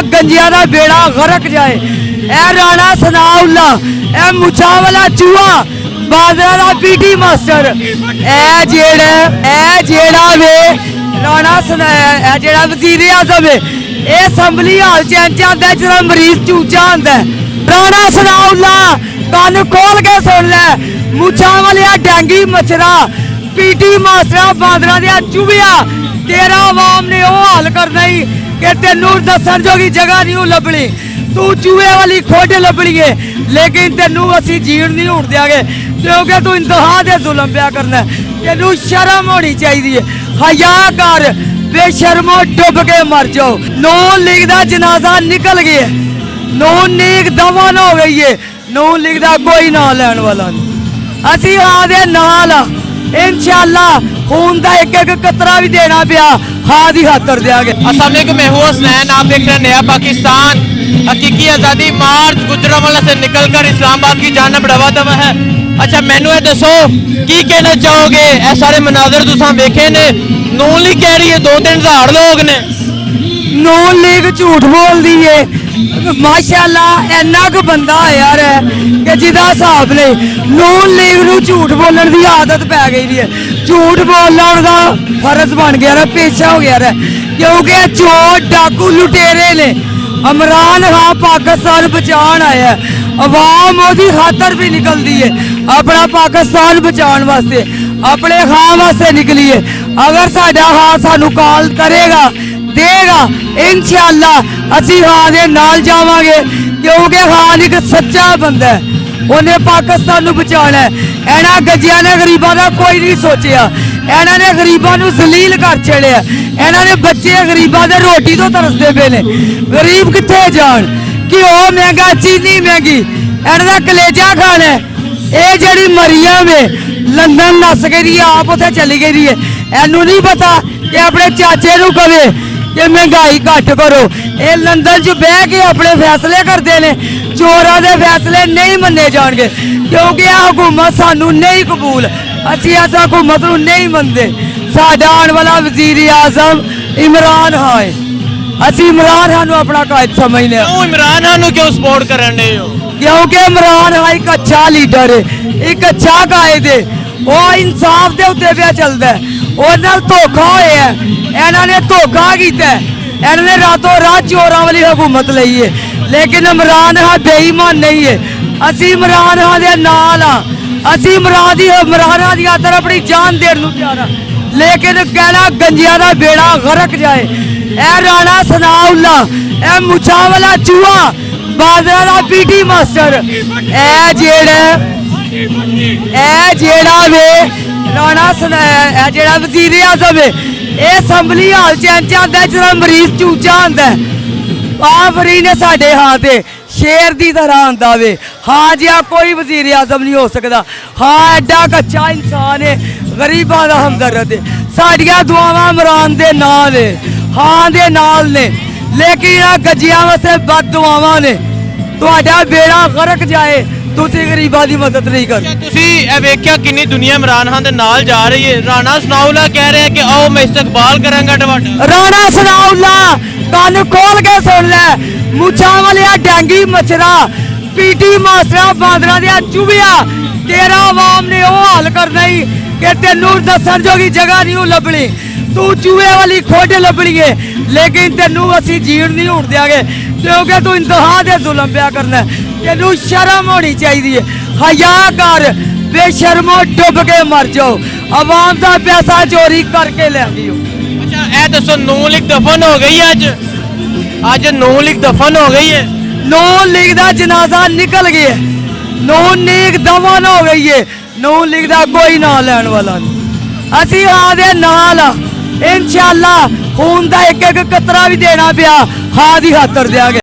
गंजिया का बेड़ा गरक जाए। ए राणा सनाउल्ला, ए मुछा वाला चूहा, बादरा का पीटी मास्टर, ए जेड़ा वे राणा सना जेड़ा वजीर आजम है, ये असैम्बली हाल च इंज आंदा जिदा मरीज चूचा आंदा। राणा सनाउल्ला कान खोल के सुन ले, मुछा वालिया डेंगी मच्छरा, पीटी मास्टरा बांदरा दिया चूबिया, तेरा आवाम ने वो हाल करना ही कि तेनू दसन जोगी जगह नहीं लभनी, तू चूहे वाली खोड लभनी है, लेकिन तेनू असी जीण नहीं उठ देंगे क्योंकि तू इंतहा दे जुल्म पिया करना। तेनू शर्म होनी चाहिए, हया कर, बेशर्मो डुब के मर जाओ। नून लीग का जनाजा निकल गया, नून लीग दफन हो गई है, नून लीग का कोई ना लैन वाला नहीं। असी हाँ दे नाल इंशाअल्लाह खून का एक एक कतरा भी देना पिया हाँ की खातर देंगे। अस्सलाम वालेकुम, मैं हूँ हसनैन, आप देख रहे हैं नया पाकिस्तान। हकीकी आज़ादी मार्च गुजरांवाला से निकलकर इस्लामाबाद की जानब रवा दवा है। अच्छा मैनू ये दसो की कहना चाहोगे, ए सारे मनाजर तुसां वेखे ने, नून लीग कह रही है 2-3 हज़ार लोग ने। नून लीग झूठ बोल दी है, माशाअल्लाह इन्ना क बंदा यार है कि जिदा हिसाब नहीं। नून लीग नूं झूठ बोलने की आदत पै गई है, झूठ बोलना उनका फर्ज बन गया है, पेशा हो गया है, क्योंकि चोर डाकू लुटेरे ने। इमरान खान पाकिस्तान बचाने आया है, अवाम उसकी खातर भी निकलती है, अपना पाकिस्तान बचाने वास्ते, अपने खां वास्ते निकली है। अगर साडा खां सानू कॉल करेगा देगा, इंशाअल्लाह असी खां दे नाल जावांगे, क्योंकि खान एक सच्चा बंदा है, उन्हें पाकिस्तान नू बचाना है। इन्हां गजिया ने गरीबां दा कोई नहीं सोचिया, इन्हां ने गरीबां नू जलील कर छड़िया, इन्हां ने बच्चे गरीबां दे रोटी तो तरसदे पे ने। गरीब कित्थे जान, घ्यो महंगा, चीनी महंगी, इन्हां दा कलेजा खाना है। ये जिहड़ी मरियम है लंदन नस गई है, आप उत्थे चली गई है, इनू नहीं पता कि अपने चाचे नू कवे कि महंगाई घट करो। ये लंदन च बह के अपने फैसले करते हैं, चोरों के फैसले नहीं मन्ने जाएंगे, क्योंकि यह हुकूमत सानू नहीं कबूल, असी इस हुकूमत नू नहीं मनते। साडा आने वाला वजीर आजम इमरान खान है, असी इमरान खान अपना कायद समझने। क्यों इमरान खान क्यों सपोर्ट कर रहे हो? क्योंकि इमरान खान एक अच्छा लीडर है, एक अच्छा कायद है, वो इंसाफ के उत्ते पे चलता है। उन्होंने धोखा होया, इन्होंने धोखा किया, इन्होंने रातों रात चोरों वाली हुकूमत ली है, लेकिन इमरान खान बेईमान नहीं है। असी इमरान खान के नाल हाँ, असी इमरान खान की खातर अपनी जान देने को तैयार हाँ, लेकिन कहना गंजिया का बेड़ा गरक जाए। ए राणा सनाउल्ला, ए मुछा वाला चूहा, बादरा का पीटी मास्टर, ए जेड़ा वे राणा सना जेड़ा वजीर आजम है, ये असैम्बली हाल च इंज आंदा जिदा मरीज चूचा आंदा। आफरी ने साडे हाथ ते शेर की तरह आंदा वे, हाँ जी कोई वजीर आजम नहीं हो सकता। हाँ एडा कच्चा इंसान है, गरीबां दा हमदर्द है, साडियां दुआवां इमरान दे नाल ने, हाँ दे नाल ने, लेकिन गजियां वास्ते बद दुआवां ने। तुहाडा बेड़ा गरक जाए, तुसी गरीबां दी मदद नहीं कर। तुसी ए वेख्या किन्नी दुनिया इमरान खान दे नाल जा रही है। राणा सनाउल्ला कह रहे हैं कि आओ मैं इस्तकबाल करांगा तुहाडा। राणा सनाउल्ला कान खोल के सुन ले, मुछा वालिया डेंगी मच्छरा, पीटी मास्टरा बांदरा दिया चूबिया, तेरा आवाम ने वो हाल करना ही कि तेनू दसन जोगी जगह नहीं लभनी, तू चूहे वाली खोड लभनी है, लेकिन तेनू असी जीण नहीं उठ देंगे क्योंकि तू इंतहा दे जुल्म पिया करना। तेनू शर्म होनी चाहिए, हया कर, बेशर्मो डुब के मर जाओ। अवाम का पैसा चोरी करके ले गई हो। अच्छा ए दसो नून लीग दफन हो गई है, अज नून लीग दफन हो गई है। नून लीग का जनाजा निकल गया, नून लीग दफन हो गई है, नून लीग का कोई ना लैन वाला नहीं। असी हाँ दे नाल इंशाअल्लाह खून का एक एक कतरा भी देना पिया हाँ की खातर देंगे।